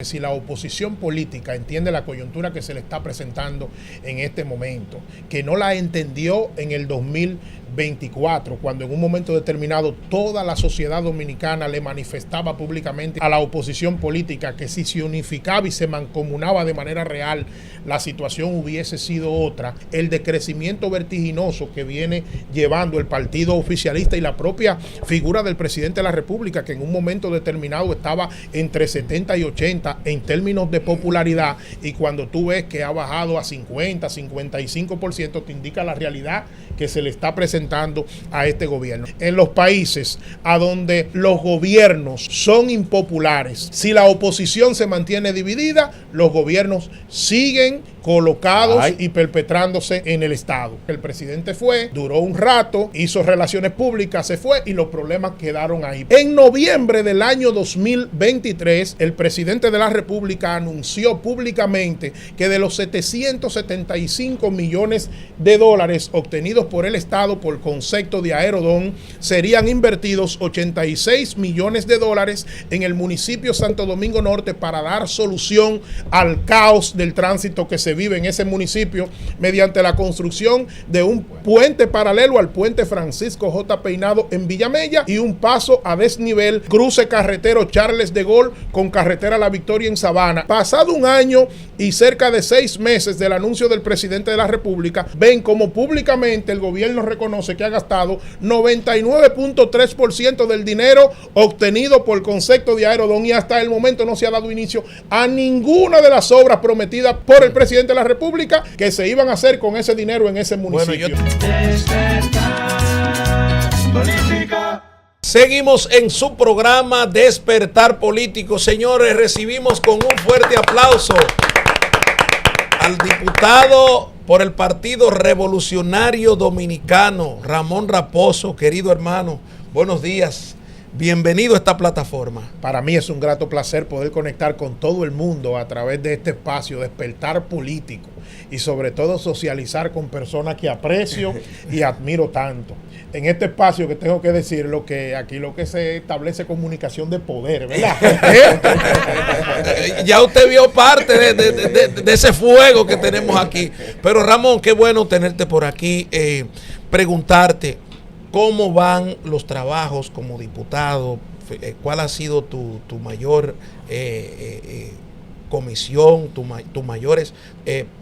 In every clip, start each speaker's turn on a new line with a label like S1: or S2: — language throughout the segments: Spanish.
S1: Si la oposición política entiende la coyuntura que se le está presentando en este momento, que no la entendió en el 2024, cuando en un momento determinado toda la sociedad dominicana le manifestaba públicamente a la oposición política que si se unificaba y se mancomunaba de manera real, la situación hubiese sido otra, el decrecimiento vertiginoso que viene llevando el partido oficialista y la propia figura del presidente de la República, que en un momento determinado estaba entre 70 y 80 en términos de popularidad, y cuando tú ves que ha bajado a 50, 55%, te indica la realidad que se le está presentando a este gobierno. En los países a donde los gobiernos son impopulares, si la oposición se mantiene dividida, los gobiernos siguen colocados y perpetrándose en el Estado. El presidente fue, duró un rato, hizo relaciones públicas, se fue y los problemas quedaron ahí. En noviembre del año 2023, el presidente de la República anunció públicamente que de los 775 millones de dólares obtenidos por el Estado por concepto de Aerodón, serían invertidos 86 millones de dólares en el municipio Santo Domingo Norte para dar solución al caos del tránsito que se vive en ese municipio mediante la construcción de un puente paralelo al puente Francisco J. Peinado en Villamella y un paso a desnivel cruce carretero Charles de Gaulle con carretera La Victoria en Sabana. Pasado un año y cerca de 6 meses del anuncio del presidente de la República, ven como públicamente el gobierno reconoce que ha gastado 99.3% del dinero obtenido por concepto de Aerodón, y hasta el momento no se ha dado inicio a ninguna de las obras prometidas por el presidente de la República que se iban a hacer con ese dinero en ese municipio.
S2: Seguimos en su programa Despertar Político. Señores, recibimos con un fuerte aplauso al diputado por el Partido Revolucionario Dominicano, Ramón Raposo. Querido hermano, buenos días. Bienvenido a esta plataforma.
S1: Para mí es un grato placer poder conectar con todo el mundo a través de este espacio, Despertar Político, y sobre todo socializar con personas que aprecio y admiro tanto. En este espacio, que tengo que decirlo, que aquí lo que se establece comunicación de poder, ¿verdad?
S2: Ya usted vio parte de ese fuego que tenemos aquí. Pero Ramón, qué bueno tenerte por aquí. Preguntarte, ¿cómo van los trabajos como diputado? ¿Cuál ha sido tu mayor comisión, tus mayores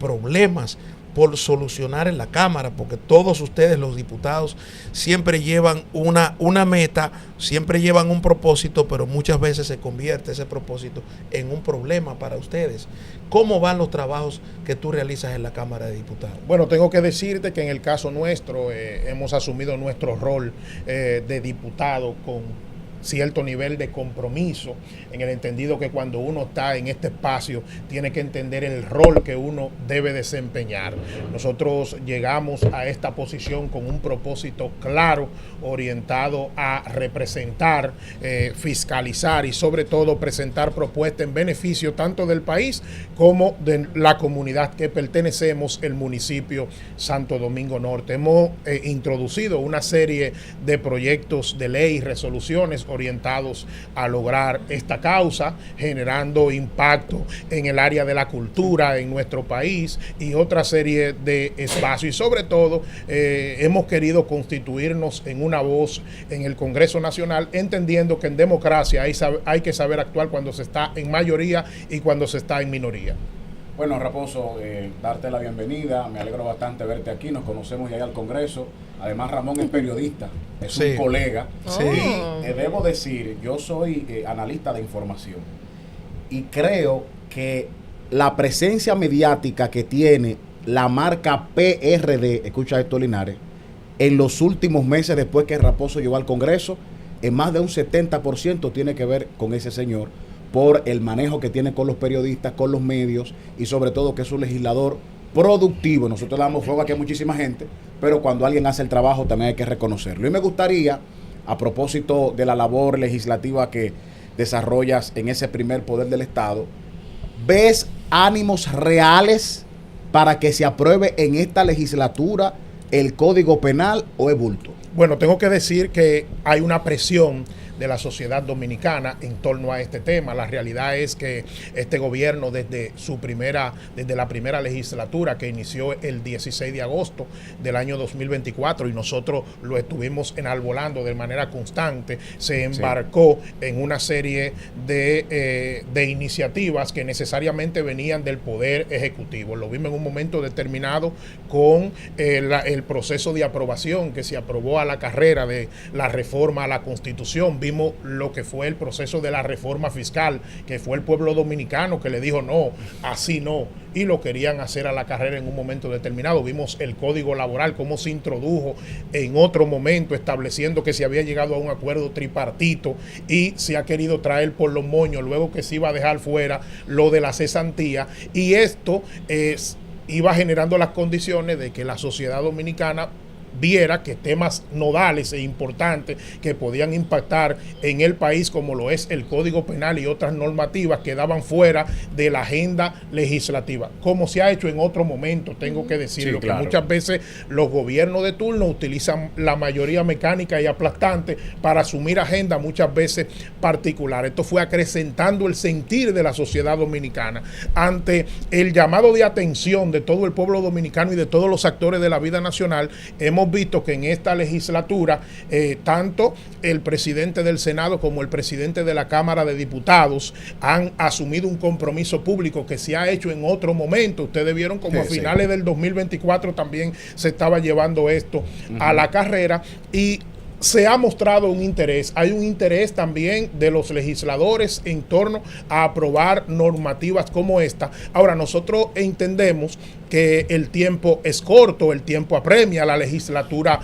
S2: problemas por solucionar en la Cámara? Porque todos ustedes, los diputados, siempre llevan una meta, siempre llevan un propósito, pero muchas veces se convierte ese propósito en un problema para ustedes. ¿Cómo van los trabajos que tú realizas en la Cámara de Diputados?
S1: Bueno, tengo que decirte que en el caso nuestro hemos asumido nuestro rol de diputado con cierto nivel de compromiso, en el entendido que cuando uno está en este espacio tiene que entender el rol que uno debe desempeñar. Nosotros llegamos a esta posición con un propósito claro, orientado a representar, fiscalizar y sobre todo presentar propuestas en beneficio tanto del país como de la comunidad que pertenecemos, el municipio Santo Domingo Norte. Hemos introducido una serie de proyectos de ley y resoluciones orientados a lograr esta causa, generando impacto en el área de la cultura en nuestro país y otra serie de espacios. Y sobre todo hemos querido constituirnos en una voz en el Congreso Nacional, entendiendo que en democracia hay que saber actuar cuando se está en mayoría y cuando se está en minoría.
S3: Bueno, Raposo, darte la bienvenida, me alegro bastante verte aquí, nos conocemos ya al Congreso, además Ramón es periodista, es un colega, y debo decir, yo soy analista de información, y creo que la presencia mediática que tiene la marca PRD, escucha esto, Linares, en los últimos meses después que Raposo llegó al Congreso, en más de un 70% tiene que ver con ese señor, por el manejo que tiene con los periodistas, con los medios, y sobre todo que es un legislador productivo. Nosotros damos fuego aquí a muchísima gente, pero cuando alguien hace el trabajo también hay que reconocerlo. Y me gustaría, a propósito de la labor legislativa que desarrollas en ese primer poder del Estado, ¿ves ánimos reales para que se apruebe en esta legislatura el Código Penal o es bulto?
S1: Bueno, tengo que decir que hay una presión de la sociedad dominicana en torno a este tema. La realidad es que este gobierno desde la primera legislatura que inició el 16 de agosto del año 2024 y nosotros lo estuvimos enarbolando de manera constante, se embarcó en una serie de iniciativas que necesariamente venían del Poder Ejecutivo. Lo vimos en un momento determinado con el proceso de aprobación que se aprobó a la carrera de la reforma a la Constitución. Vimos lo que fue el proceso de la reforma fiscal, que fue el pueblo dominicano que le dijo no, así no, y lo querían hacer a la carrera en un momento determinado. Vimos el Código Laboral, cómo se introdujo en otro momento, estableciendo que se había llegado a un acuerdo tripartito y se ha querido traer por los moños, luego que se iba a dejar fuera lo de la cesantía, y esto iba generando las condiciones de que la sociedad dominicana viera que temas nodales e importantes que podían impactar en el país, como lo es el Código Penal y otras normativas, quedaban fuera de la agenda legislativa, como se ha hecho en otro momento. Tengo que decirlo, que muchas veces los gobiernos de turno utilizan la mayoría mecánica y aplastante para asumir agendas muchas veces particulares. Esto fue acrecentando el sentir de la sociedad dominicana ante el llamado de atención de todo el pueblo dominicano y de todos los actores de la vida nacional. Hemos visto que en esta legislatura tanto el presidente del Senado como el presidente de la Cámara de Diputados han asumido un compromiso público que se ha hecho en otro momento. Ustedes vieron como a finales del 2024 también se estaba llevando esto a la carrera, y se ha mostrado un interés. Hay un interés también de los legisladores en torno a aprobar normativas como esta. Ahora, nosotros entendemos que el tiempo es corto, el tiempo apremia. La legislatura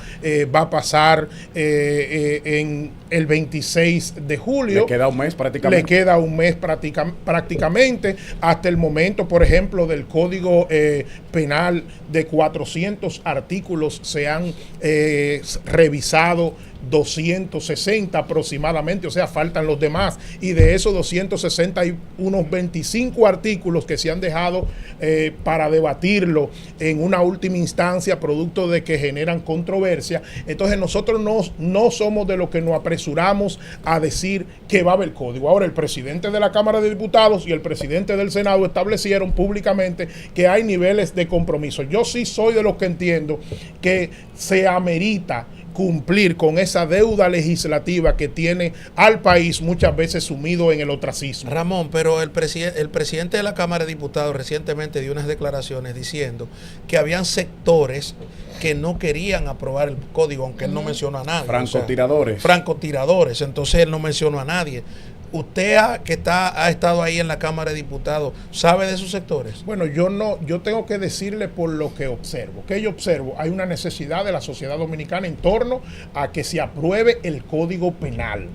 S1: va a pasar en el 26 de julio.
S3: Le queda un mes prácticamente.
S1: Le queda un mes prácticamente. Hasta el momento, por ejemplo, del Código Penal, de 400 artículos se han revisado 260 aproximadamente, o sea, faltan los demás, y de esos 260 hay unos 25 artículos que se han dejado para debatirlo en una última instancia, producto de que generan controversia. Entonces nosotros no somos de los que nos apresuramos a decir que va a haber código. Ahora, el presidente de la Cámara de Diputados y el presidente del Senado establecieron públicamente que hay niveles de compromiso. Yo sí soy de los que entiendo que se amerita cumplir con esa deuda legislativa que tiene al país muchas veces sumido en el ostracismo.
S2: Ramón, pero el presidente de la Cámara de Diputados recientemente dio unas declaraciones diciendo que habían sectores que no querían aprobar el código, aunque él no mencionó a nadie.
S3: Francotiradores.
S2: Francotiradores, entonces él no mencionó a nadie. Usted ha estado ahí en la Cámara de Diputados, ¿sabe de esos sectores?
S1: Bueno, yo tengo que decirle por lo que observo. ¿Qué yo observo? Hay una necesidad de la sociedad dominicana en torno a que se apruebe el Código Penal.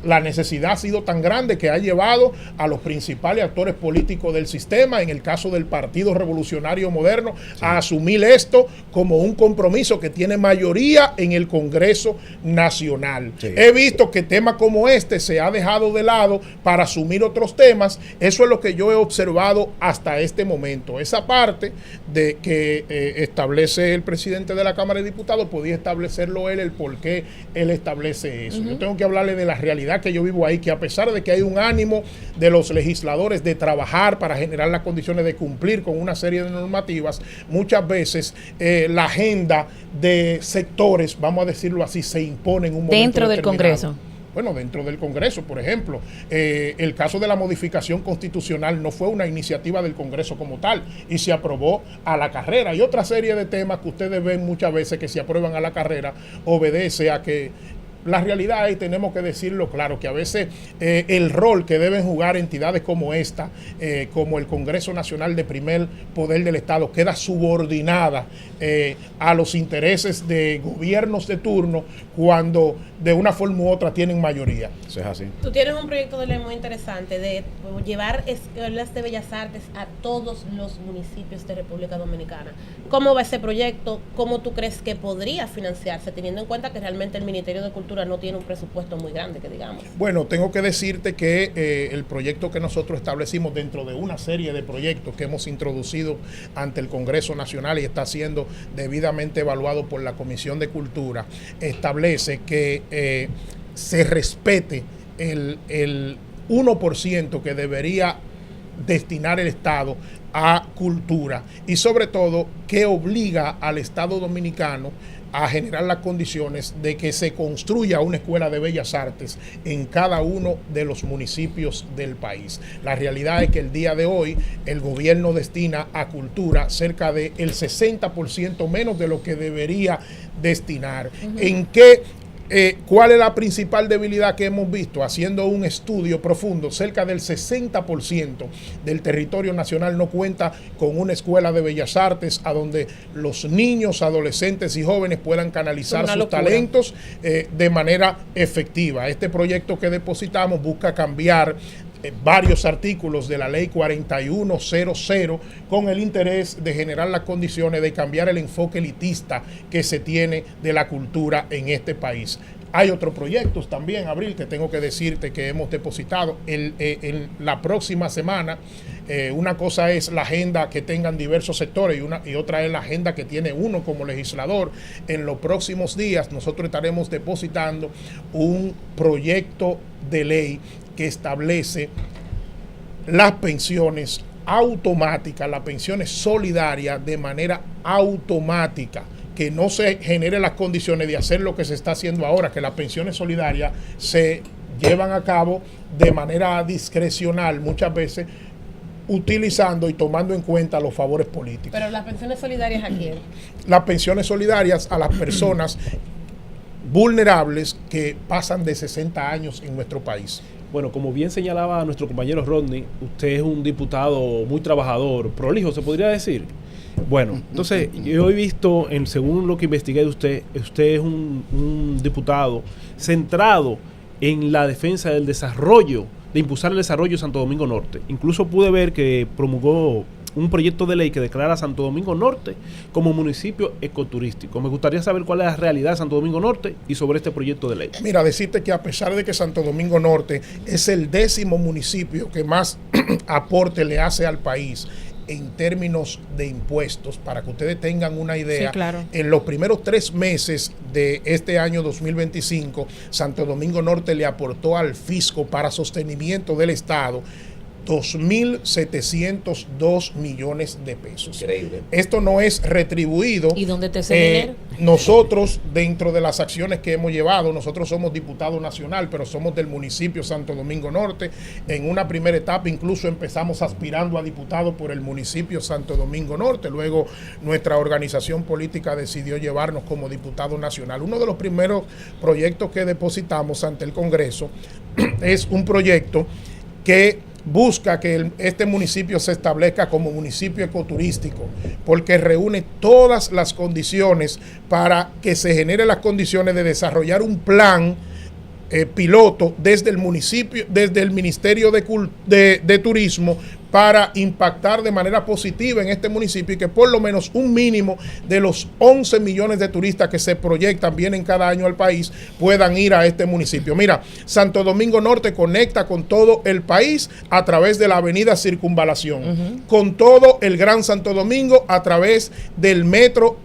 S1: La necesidad ha sido tan grande que ha llevado a los principales actores políticos del sistema, en el caso del Partido Revolucionario Moderno, a asumir esto como un compromiso que tiene mayoría en el Congreso Nacional. Sí. He visto que temas como este se ha dejado de lado para asumir otros temas. Eso es lo que yo he observado hasta este momento. Esa parte de que establece el presidente de la Cámara de Diputados, podía establecerlo él, el por qué él establece eso. Yo tengo que hablarle de la realidad que yo vivo ahí, que a pesar de que hay un ánimo de los legisladores de trabajar para generar las condiciones de cumplir con una serie de normativas, muchas veces la agenda de sectores, vamos a decirlo así, se impone en un momento
S4: dentro del Congreso.
S1: Bueno, dentro del Congreso, por ejemplo, el caso de la modificación constitucional no fue una iniciativa del Congreso como tal y se aprobó a la carrera. Y otra serie de temas que ustedes ven muchas veces que se aprueban a la carrera obedece a que la realidad es, tenemos que decirlo claro, que a veces el rol que deben jugar entidades como esta, como el Congreso Nacional de primer poder del Estado, queda subordinada a los intereses de gobiernos de turno cuando de una forma u otra tienen mayoría.
S3: Eso es así.
S5: Tú tienes un proyecto de ley muy interesante de llevar escuelas de bellas artes a todos los municipios de República Dominicana. ¿Cómo va ese proyecto? ¿Cómo tú crees que podría financiarse, teniendo en cuenta que realmente el Ministerio de Cultura no tiene un presupuesto muy grande, que digamos?
S1: Bueno, tengo que decirte que el proyecto que nosotros establecimos dentro de una serie de proyectos que hemos introducido ante el Congreso Nacional y está siendo debidamente evaluado por la Comisión de Cultura, establece que se respete el 1% que debería destinar el Estado a cultura y sobre todo que obliga al Estado dominicano a generar las condiciones de que se construya una escuela de bellas artes en cada uno de los municipios del país. La realidad es que el día de hoy el gobierno destina a cultura cerca del 60% menos de lo que debería destinar. ¿En qué? ¿Cuál es la principal debilidad que hemos visto? Haciendo un estudio profundo, cerca del 60% del territorio nacional no cuenta con una escuela de bellas artes a donde los niños, adolescentes y jóvenes puedan canalizar sus talentos de manera efectiva. Este proyecto que depositamos busca cambiar varios artículos de la ley 4100 con el interés de generar las condiciones de cambiar el enfoque elitista que se tiene de la cultura en este país. Hay otros proyectos también, Abril, que tengo que decirte que hemos depositado en la próxima semana. Una cosa es la agenda que tengan diversos sectores y otra es la agenda que tiene uno como legislador. En los próximos días nosotros estaremos depositando un proyecto de ley que establece las pensiones automáticas, las pensiones solidarias de manera automática, que no se genere las condiciones de hacer lo que se está haciendo ahora, que las pensiones solidarias se llevan a cabo de manera discrecional muchas veces, utilizando y tomando en cuenta los favores políticos.
S5: Pero las pensiones solidarias, ¿a quién?
S1: Las pensiones solidarias a las personas vulnerables que pasan de 60 años en nuestro país.
S4: Bueno, como bien señalaba nuestro compañero Rodney, usted es un diputado muy trabajador, prolijo, se podría decir. Bueno, entonces yo he visto, según lo que investigué de usted es un diputado centrado en la defensa del desarrollo, de impulsar el desarrollo de Santo Domingo Norte. Incluso pude ver que promulgó un proyecto de ley que declara a Santo Domingo Norte como municipio ecoturístico. Me gustaría saber cuál es la realidad de Santo Domingo Norte y sobre este proyecto de ley.
S1: Mira, decirte que a pesar de que Santo Domingo Norte es el 10º municipio que más aporte le hace al país en términos de impuestos, para que ustedes tengan una idea,
S5: sí, claro.
S1: En los primeros 3 meses de este año 2025, Santo Domingo Norte le aportó al fisco para sostenimiento del Estado 2.702 millones de pesos.
S3: Increíble.
S1: Esto no es retribuido.
S6: ¿Y dónde te ese dinero?
S1: Nosotros, dentro de las acciones que hemos llevado, nosotros somos diputado nacional, pero somos del municipio Santo Domingo Norte. En una primera etapa incluso empezamos aspirando a diputado por el municipio Santo Domingo Norte. Luego nuestra organización política decidió llevarnos como diputado nacional. Uno de los primeros proyectos que depositamos ante el Congreso es un proyecto que busca que este municipio se establezca como municipio ecoturístico, porque reúne todas las condiciones para que se generen las condiciones de desarrollar un plan piloto desde el municipio, desde el Ministerio de Turismo, para impactar de manera positiva en este municipio y que por lo menos un mínimo de los 11 millones de turistas que se proyectan, vienen cada año al país, puedan ir a este municipio. Mira, Santo Domingo Norte conecta con todo el país a través de la avenida Circunvalación, con todo el Gran Santo Domingo a través del metro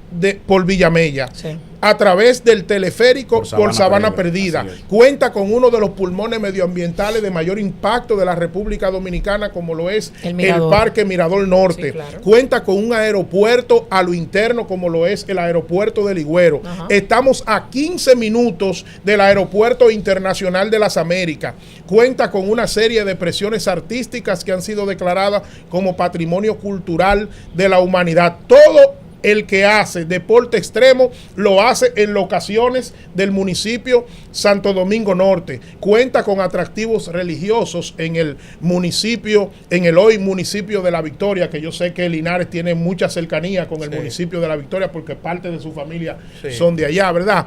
S1: por Villamella. Sí. A través del teleférico por Sabana Perdida. Cuenta con uno de los pulmones medioambientales de mayor impacto de la República Dominicana, como lo es el Parque Mirador Norte. Sí, claro. Cuenta con un aeropuerto a lo interno, como lo es el aeropuerto de Ligüero. Estamos a 15 minutos del Aeropuerto Internacional de las Américas. Cuenta con una serie de presiones artísticas que han sido declaradas como patrimonio cultural de la humanidad. Todo el que hace deporte extremo lo hace en locaciones del municipio Santo Domingo Norte. Cuenta con atractivos religiosos en el municipio, en el hoy municipio de La Victoria, que yo sé que Linares tiene mucha cercanía con el municipio de La Victoria porque parte de su familia son de allá, ¿verdad?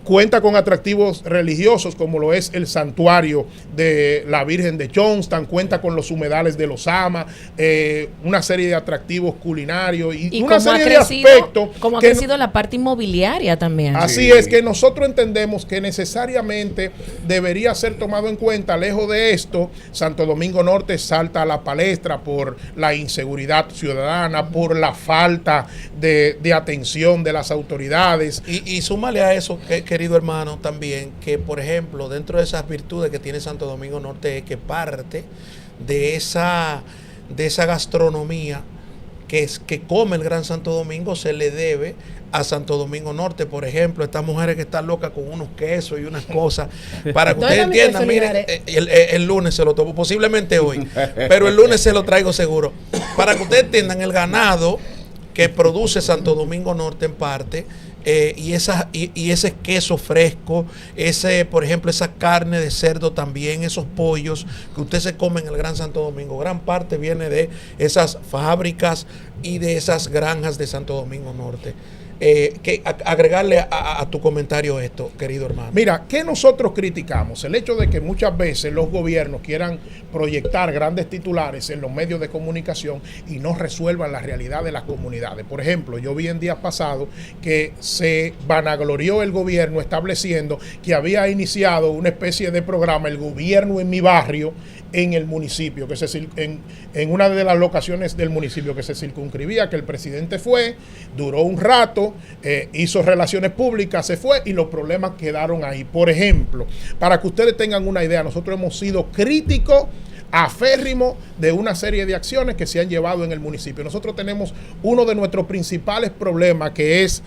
S1: Cuenta con atractivos religiosos como lo es el santuario de la Virgen de Johnston, cuenta con los humedales de Los Amas, una serie de atractivos culinarios y una serie de aspectos.
S6: Como ha crecido la parte inmobiliaria también.
S1: Así es, que nosotros entendemos que necesariamente debería ser tomado en cuenta. Lejos de esto, Santo Domingo Norte salta a la palestra por la inseguridad ciudadana, por la falta de atención de las autoridades.
S2: Y súmale a eso que querido hermano, también que, por ejemplo, dentro de esas virtudes que tiene Santo Domingo Norte es que parte de esa gastronomía que come el Gran Santo Domingo se le debe a Santo Domingo Norte. Por ejemplo, estas mujeres que están locas con unos quesos y unas cosas, para que ustedes entiendan, miren, el lunes se lo tomo, posiblemente hoy, pero el lunes se lo traigo seguro, para que ustedes entiendan el ganado que produce Santo Domingo Norte en parte, y ese queso fresco, por ejemplo, esa carne de cerdo también, esos pollos que usted se come en el Gran Santo Domingo, gran parte viene de esas fábricas y de esas granjas de Santo Domingo Norte. Agregarle a tu comentario esto, querido hermano.
S1: Mira, ¿qué nosotros criticamos? El hecho de que muchas veces los gobiernos quieran proyectar grandes titulares en los medios de comunicación y no resuelvan la realidad de las comunidades. Por ejemplo, yo vi en días pasados que se vanaglorió el gobierno estableciendo que había iniciado una especie de programa, el gobierno en mi barrio, en el municipio, en una de las locaciones del municipio que se circunscribía, que el presidente fue, duró un rato, hizo relaciones públicas, se fue y los problemas quedaron ahí. Por ejemplo, para que ustedes tengan una idea, nosotros hemos sido críticos aférrimo de una serie de acciones que se han llevado en el municipio. Nosotros tenemos uno de nuestros principales problemas, que es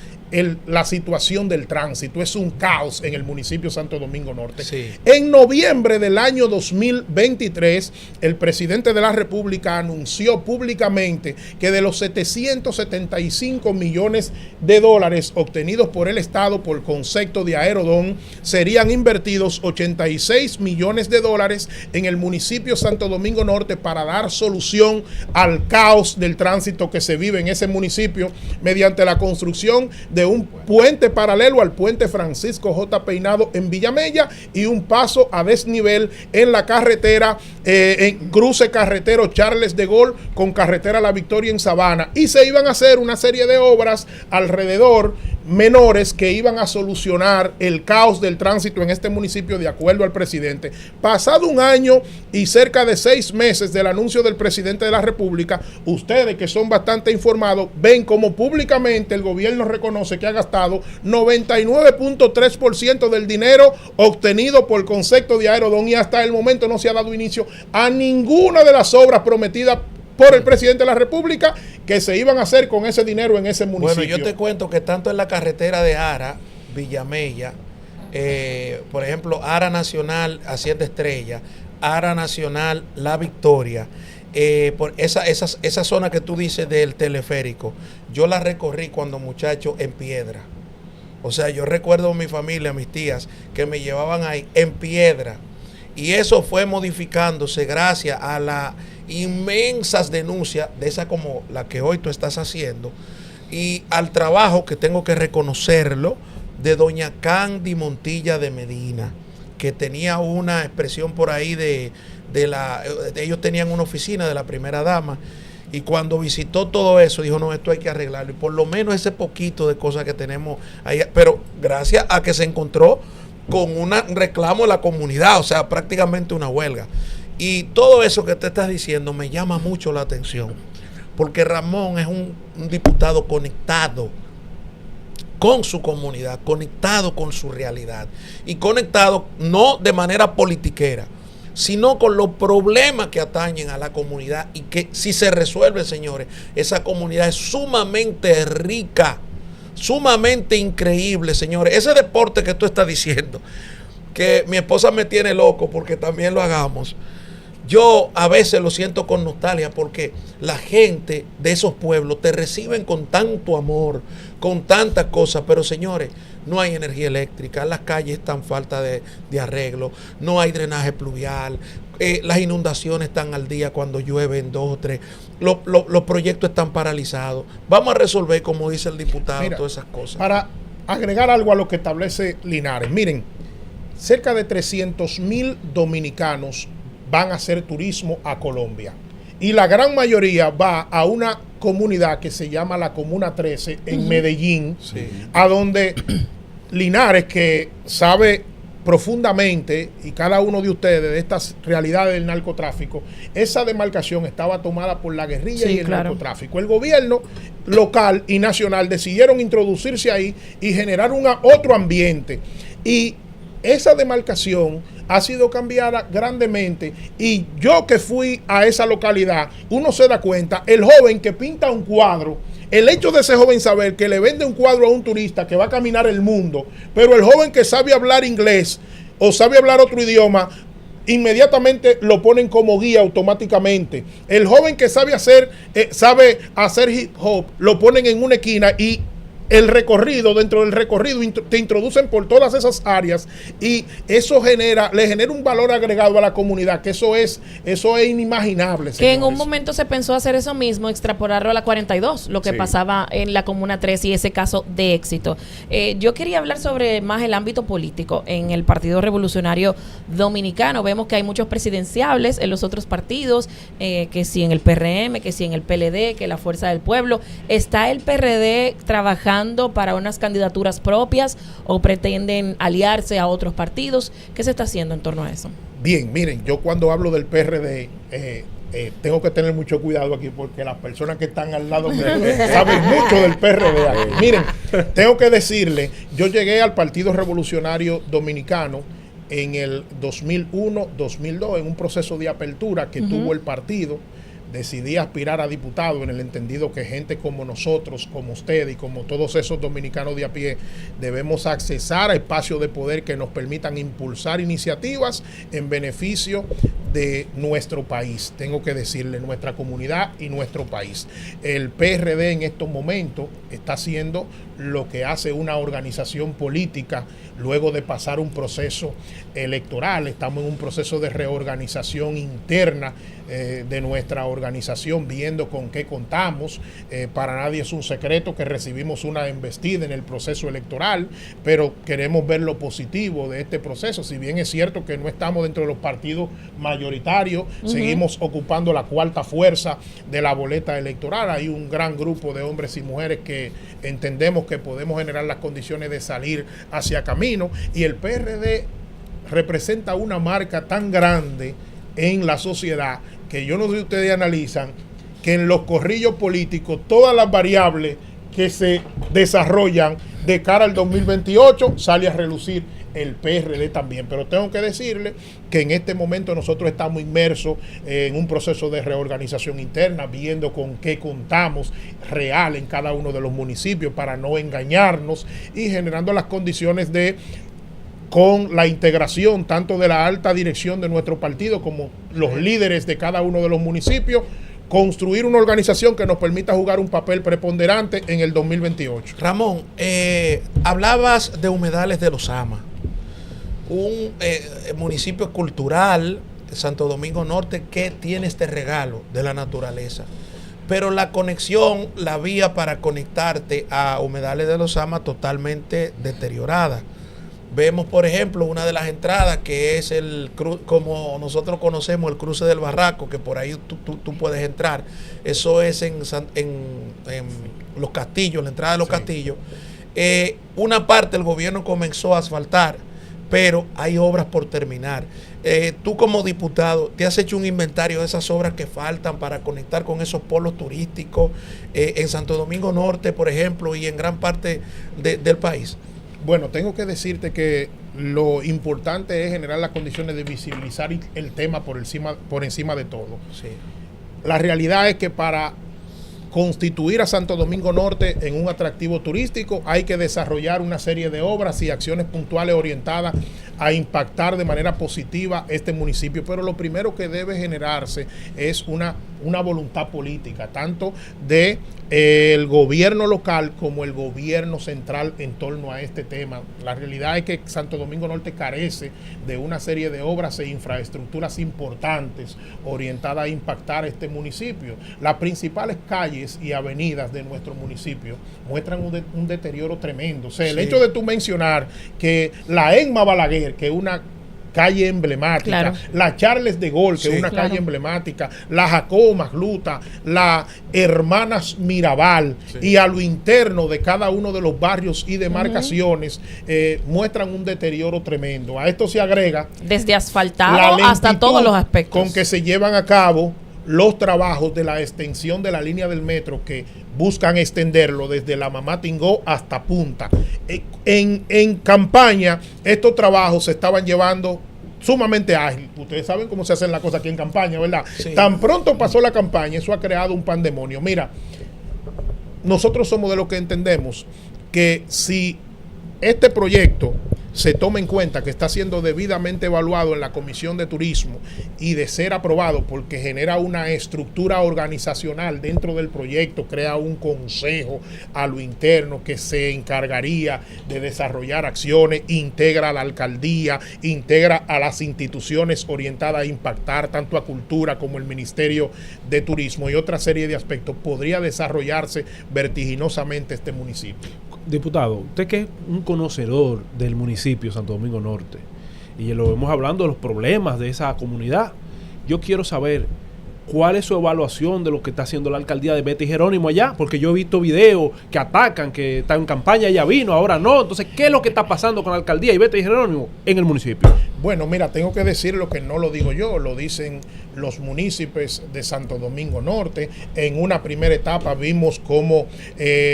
S1: la situación del tránsito. Es un caos en el municipio Santo Domingo Norte.
S2: Sí.
S1: En noviembre del año 2023, el presidente de la República anunció públicamente que de los 775 millones de dólares obtenidos por el Estado por concepto de Aerodón, serían invertidos 86 millones de dólares en el municipio Santo Domingo Norte para dar solución al caos del tránsito que se vive en ese municipio mediante la construcción de un puente paralelo al puente Francisco J. Peinado en Villamella y un paso a desnivel en la carretera, en cruce carretero Charles de Gaulle con carretera La Victoria en Sabana. Y se iban a hacer una serie de obras alrededor menores que iban a solucionar el caos del tránsito en este municipio, de acuerdo al presidente. Pasado un año y cerca de 6 meses del anuncio del presidente de la República, ustedes que son bastante informados ven como públicamente el gobierno reconoce que ha gastado 99.3% del dinero obtenido por concepto de Aerodón, y hasta el momento no se ha dado inicio a ninguna de las obras prometidas por el presidente de la República que se iban a hacer con ese dinero en ese municipio.
S2: Bueno, yo te cuento que tanto en la carretera de Ara, Villamella, por ejemplo, Ara Nacional, Hacienda Estrella, Ara Nacional, La Victoria, por esa zona que tú dices del teleférico, yo la recorrí cuando muchacho en piedra. O sea, yo recuerdo a mi familia, a mis tías, que me llevaban ahí en piedra. Y eso fue modificándose gracias a las inmensas denuncias, de esa como la que hoy tú estás haciendo, y al trabajo, que tengo que reconocerlo, de doña Candy Montilla de Medina, que tenía una expresión por ahí ellos tenían una oficina de la primera dama, y cuando visitó todo eso, dijo, no, esto hay que arreglarlo, y por lo menos ese poquito de cosas que tenemos ahí, pero gracias a que se encontró con un reclamo de la comunidad, o sea, prácticamente una huelga. Y todo eso que te estás diciendo me llama mucho la atención, porque Ramón es un diputado conectado con su comunidad, conectado con su realidad, y conectado no de manera politiquera, sino con los problemas que atañen a la comunidad, y que si se resuelve, señores, esa comunidad es sumamente rica, sumamente increíble, señores. Ese deporte que tú estás diciendo, que mi esposa me tiene loco porque también lo hagamos, yo a veces lo siento con nostalgia, porque la gente de esos pueblos te reciben con tanto amor, con tantas cosas, pero señores, no hay energía eléctrica, las calles están falta de arreglo, no hay drenaje pluvial, las inundaciones están al día cuando llueven 2 o 3, los proyectos están paralizados. Vamos a resolver, como dice el diputado, mira, todas esas cosas.
S1: Para agregar algo a lo que establece Linares, miren, cerca de 300,000 dominicanos van a hacer turismo a Colombia, y la gran mayoría va a una comunidad que se llama la Comuna 13 en Medellín, sí, a donde Linares, que sabe profundamente, y cada uno de ustedes, de estas realidades del narcotráfico, esa demarcación estaba tomada por la guerrilla y el narcotráfico. El gobierno local y nacional decidieron introducirse ahí y generar otro ambiente. Y esa demarcación ha sido cambiada grandemente, y yo que fui a esa localidad, uno se da cuenta, el joven que pinta un cuadro, el hecho de ese joven saber que le vende un cuadro a un turista que va a caminar el mundo, pero el joven que sabe hablar inglés o sabe hablar otro idioma, inmediatamente lo ponen como guía automáticamente. El joven que sabe hacer hip hop, lo ponen en una esquina, y dentro del recorrido te introducen por todas esas áreas, y eso le genera un valor agregado a la comunidad, que eso es inimaginable, señores.
S6: Que en un momento se pensó hacer eso mismo, extrapolarlo a la 42, lo que pasaba en la Comuna 3, y ese caso de éxito. Yo quería hablar sobre más el ámbito político en el Partido Revolucionario Dominicano. Vemos que hay muchos presidenciables en los otros partidos, que si en el PRM, que si en el PLD, que la Fuerza del Pueblo. ¿Está el PRD trabajando para unas candidaturas propias o pretenden aliarse a otros partidos? ¿Qué se está haciendo en torno a eso?
S1: Bien, miren, yo cuando hablo del PRD tengo que tener mucho cuidado aquí, porque las personas que están al lado saben mucho del PRD aquí. Miren, tengo que decirle, yo llegué al Partido Revolucionario Dominicano en el 2001-2002, en un proceso de apertura que tuvo el partido. Decidí aspirar a diputado, en el entendido que gente como nosotros, como usted y como todos esos dominicanos de a pie, debemos accesar a espacios de poder que nos permitan impulsar iniciativas en beneficio de nuestro país. Tengo que decirle, nuestra comunidad y nuestro país. El PRD en estos momentos está haciendo lo que hace una organización política luego de pasar un proceso electoral. Estamos en un proceso de reorganización interna de nuestra organización, viendo con qué contamos. Para nadie es un secreto que recibimos una embestida en el proceso electoral, pero queremos ver lo positivo de este proceso. Si bien es cierto que no estamos dentro de los partidos mayoritarios, seguimos ocupando la cuarta fuerza de la boleta electoral. Hay un gran grupo de hombres y mujeres que entendemos que podemos generar las condiciones de salir hacia camino, y el PRD representa una marca tan grande en la sociedad que yo no sé si ustedes analizan que en los corrillos políticos todas las variables que se desarrollan de cara al 2028 sale a relucir el PRD también. Pero tengo que decirle que en este momento nosotros estamos inmersos en un proceso de reorganización interna, viendo con qué contamos real en cada uno de los municipios para no engañarnos, y generando las condiciones con la integración tanto de la alta dirección de nuestro partido como los líderes de cada uno de los municipios, construir una organización que nos permita jugar un papel preponderante en el 2028.
S2: Ramón, hablabas de Humedales de Los Amas, un municipio cultural, Santo Domingo Norte, que tiene este regalo de la naturaleza. Pero la conexión, la vía para conectarte a Humedales de Los Amas totalmente deteriorada. Vemos, por ejemplo, una de las entradas que es como nosotros conocemos, el cruce del Barraco, que por ahí tú puedes entrar. Eso es en Los Castillos, la entrada de Los Castillos. Una parte el gobierno comenzó a asfaltar, pero hay obras por terminar. Tú como diputado, ¿te has hecho un inventario de esas obras que faltan para conectar con esos polos turísticos en Santo Domingo Norte, por ejemplo, y en gran parte del país?
S1: Bueno, tengo que decirte que lo importante es generar las condiciones de visibilizar el tema por encima de todo.
S2: Sí.
S1: La realidad es que para constituir a Santo Domingo Norte en un atractivo turístico hay que desarrollar una serie de obras y acciones puntuales orientadas a impactar de manera positiva este municipio, pero lo primero que debe generarse es una voluntad política, tanto de el gobierno local como el gobierno central en torno a este tema. La realidad es que Santo Domingo Norte carece de una serie de obras e infraestructuras importantes orientadas a impactar este municipio. Las principales calles y avenidas de nuestro municipio muestran un deterioro tremendo. O sea, el hecho de tú mencionar que la ENMA Balaguer, que es una calle emblemática,
S6: Claro.
S1: la Charles de Gaulle, que es una calle emblemática, la Jacobo Magluta, la Hermanas Mirabal, y a lo interno de cada uno de los barrios y demarcaciones muestran un deterioro tremendo. A esto se agrega
S6: Desde
S1: la
S6: asfaltado hasta
S1: lentitud
S6: todos los aspectos.
S1: con que se llevan a cabo los trabajos de la extensión de la línea del metro, que buscan extenderlo desde la Mamá Tingó hasta Punta. En campaña, estos trabajos se estaban llevando sumamente ágil. Ustedes saben cómo se hacen las cosas aquí en campaña, ¿verdad?
S2: Sí.
S1: Tan pronto pasó la campaña, eso ha creado un pandemonio. Mira, nosotros somos de los que entendemos que si este proyecto se toma en cuenta que está siendo debidamente evaluado en la Comisión de Turismo y de ser aprobado, porque genera una estructura organizacional dentro del proyecto, crea un consejo a lo interno que se encargaría de desarrollar acciones, integra a la alcaldía, integra a las instituciones orientadas a impactar tanto a cultura como el Ministerio de Turismo y otra serie de aspectos, podría desarrollarse vertiginosamente este municipio.
S4: Diputado, usted que es un conocedor del municipio de Santo Domingo Norte y lo vemos hablando de los problemas de esa comunidad, yo quiero saber cuál es su evaluación de lo que está haciendo la alcaldía de Betty Jerónimo allá, porque yo he visto videos que atacan, que está en campaña, ya vino, ahora no. Entonces, ¿qué es lo que está pasando con la alcaldía y Betty Jerónimo en el municipio?
S1: Bueno, mira, tengo que decir lo que no lo digo yo, lo dicen los municipios de Santo Domingo Norte. En una primera etapa vimos cómo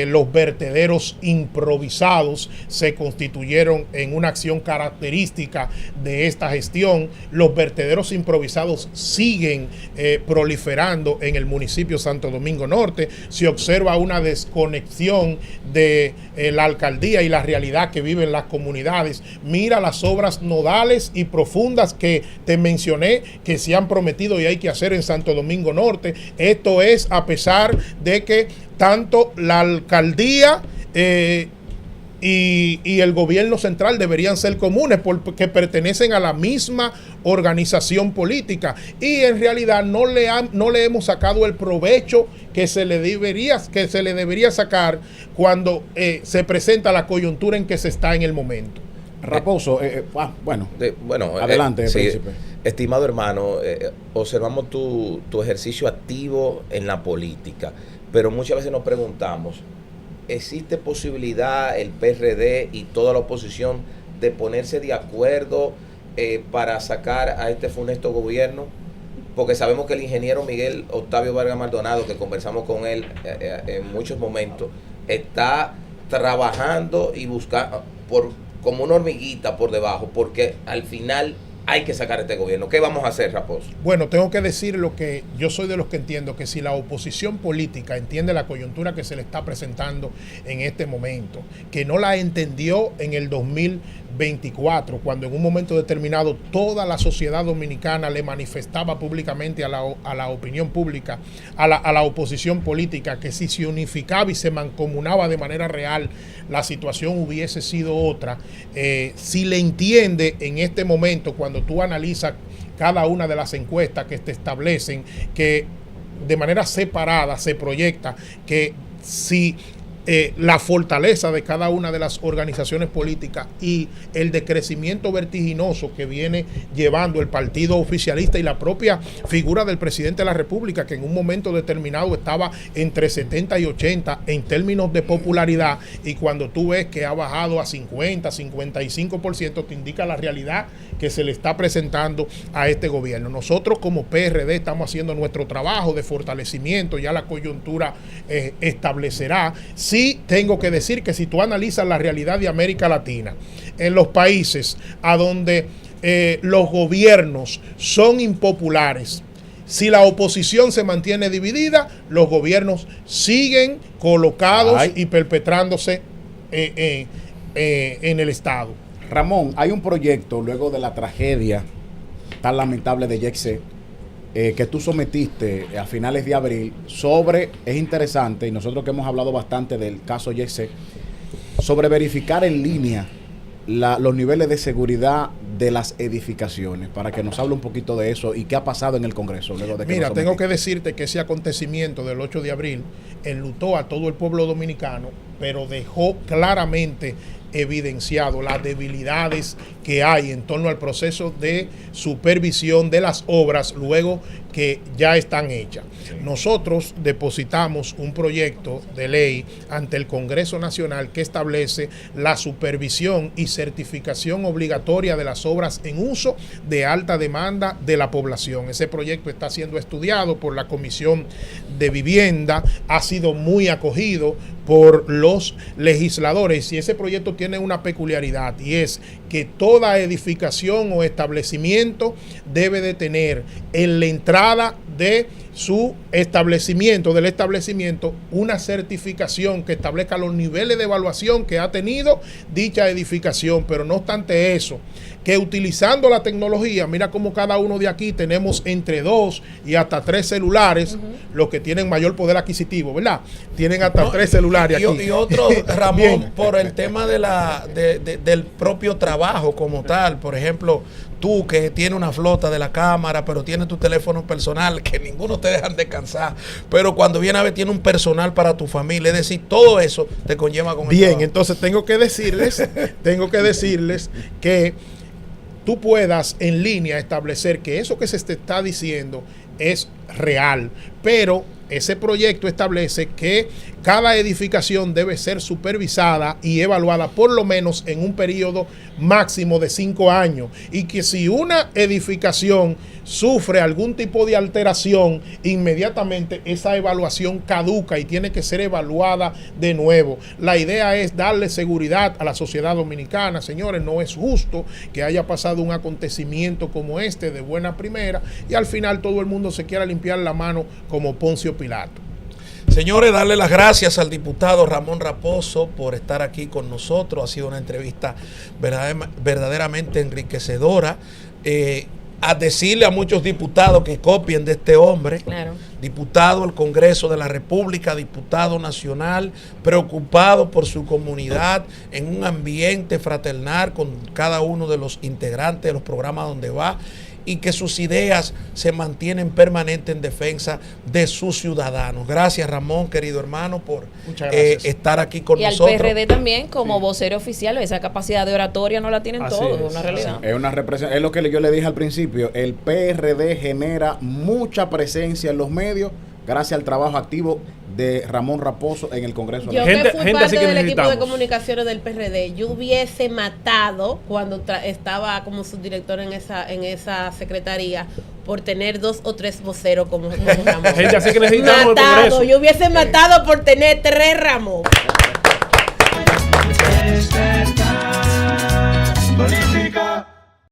S1: los vertederos improvisados se constituyeron en una acción característica de esta gestión. Los vertederos improvisados siguen proliferando en el municipio de Santo Domingo Norte. Se observa una desconexión de la alcaldía y la realidad que viven las comunidades. Mira las obras nodales y profundas que te mencioné que se han prometido y hay que hacer en Santo Domingo Norte. Esto es a pesar de que tanto la alcaldía y el gobierno central deberían ser comunes porque pertenecen a la misma organización política y en realidad no le hemos sacado el provecho que se le debería sacar cuando se presenta la coyuntura en que se está en el momento.
S3: Raposo, adelante,
S7: sí,
S3: príncipe.
S7: Estimado hermano, observamos tu ejercicio activo en la política, pero muchas veces nos preguntamos, ¿existe posibilidad el PRD y toda la oposición de ponerse de acuerdo para sacar a este funesto gobierno? Porque sabemos que el ingeniero Miguel Octavio Vargas Maldonado, que conversamos con él en muchos momentos, está trabajando y buscando como una hormiguita por debajo, porque al final hay que sacar este gobierno. ¿Qué vamos a hacer, Raposo?
S1: Bueno, tengo que decir lo que yo soy de los que entiendo, que si la oposición política entiende la coyuntura que se le está presentando en este momento, que no la entendió en el 2024, cuando en un momento determinado toda la sociedad dominicana le manifestaba públicamente a la opinión pública, a la oposición política, que si se unificaba y se mancomunaba de manera real, la situación hubiese sido otra. Si le entiende en este momento, cuando tú analizas cada una de las encuestas que te establecen que de manera separada se proyecta que si la fortaleza de cada una de las organizaciones políticas y el decrecimiento vertiginoso que viene llevando el partido oficialista y la propia figura del presidente de la República, que en un momento determinado estaba entre 70 y 80 en términos de popularidad, y cuando tú ves que ha bajado a 50, 55%, te indica la realidad que se le está presentando a este gobierno. Nosotros como PRD estamos haciendo nuestro trabajo de fortalecimiento, ya la coyuntura establecerá. Sí tengo que decir que si tú analizas la realidad de América Latina, en los países a donde los gobiernos son impopulares, si la oposición se mantiene dividida, los gobiernos siguen colocados y perpetrándose en el Estado.
S3: Ramón, hay un proyecto luego de la tragedia tan lamentable de Yexé que tú sometiste a finales de abril es interesante, y nosotros que hemos hablado bastante del caso Yexé, sobre verificar en línea los niveles de seguridad de las edificaciones, para que nos hable un poquito de eso y qué ha pasado en el Congreso luego de que
S1: Mira, tengo que decirte que ese acontecimiento del 8 de abril enlutó a todo el pueblo dominicano, pero dejó claramente evidenciado las debilidades que hay en torno al proceso de supervisión de las obras luego que ya están hechas. Nosotros depositamos un proyecto de ley ante el Congreso Nacional que establece la supervisión y certificación obligatoria de las obras en uso de alta demanda de la población. Ese proyecto está siendo estudiado por la Comisión de Vivienda, ha sido muy acogido por los legisladores y ese proyecto tiene una peculiaridad y es que toda edificación o establecimiento debe de tener en la entrada de su establecimiento, una certificación que establezca los niveles de evaluación que ha tenido dicha edificación, pero no obstante eso, que utilizando la tecnología, mira cómo cada uno de aquí tenemos entre 2 y hasta 3 celulares, los que tienen mayor poder adquisitivo, ¿verdad? Tienen hasta 3 celulares aquí.
S2: Y otro, Ramón, por el tema del propio trabajo como tal, por ejemplo, tú que tienes una flota de la cámara, pero tienes tu teléfono personal, que ninguno te dejan descansar, pero cuando viene a ver tiene un personal para tu familia, es decir, todo eso te conlleva con
S1: Bien,
S2: el trabajo.
S1: entonces tengo que decirles que tú puedas en línea establecer que eso que se te está diciendo es real, pero ese proyecto establece que cada edificación debe ser supervisada y evaluada por lo menos en un periodo máximo de 5 años y que si una edificación sufre algún tipo de alteración, inmediatamente esa evaluación caduca y tiene que ser evaluada de nuevo. La idea es darle seguridad a la sociedad dominicana. Señores, no es justo que haya pasado un acontecimiento como este de buena primera y al final todo el mundo se quiera limpiar la mano como Poncio Pilato.
S2: Señores, darle las gracias al diputado Ramón Raposo por estar aquí con nosotros. Ha sido una entrevista verdaderamente enriquecedora. A decirle a muchos diputados que copien de este hombre,
S6: Claro.
S2: Diputado al Congreso de la República, diputado nacional, preocupado por su comunidad, en un ambiente fraternal con cada uno de los integrantes de los programas donde va, y que sus ideas se mantienen permanentes en defensa de sus ciudadanos. Gracias, Ramón, querido hermano, por estar aquí con nosotros.
S6: Y al PRD también, como vocero oficial, esa capacidad de oratoria no la tienen todos, es una realidad.
S3: Es una representación, es lo que yo le dije al principio, el PRD genera mucha presencia en los medios gracias al trabajo activo de Ramón Raposo en el Congreso.
S5: Yo que fui parte del equipo de comunicaciones del PRD, yo hubiese matado cuando estaba como subdirector en esa secretaría por tener 2 o 3 voceros como Ramón.
S4: Gente así que necesitamos el Congreso.
S5: Yo hubiese matado por tener 3 Ramón.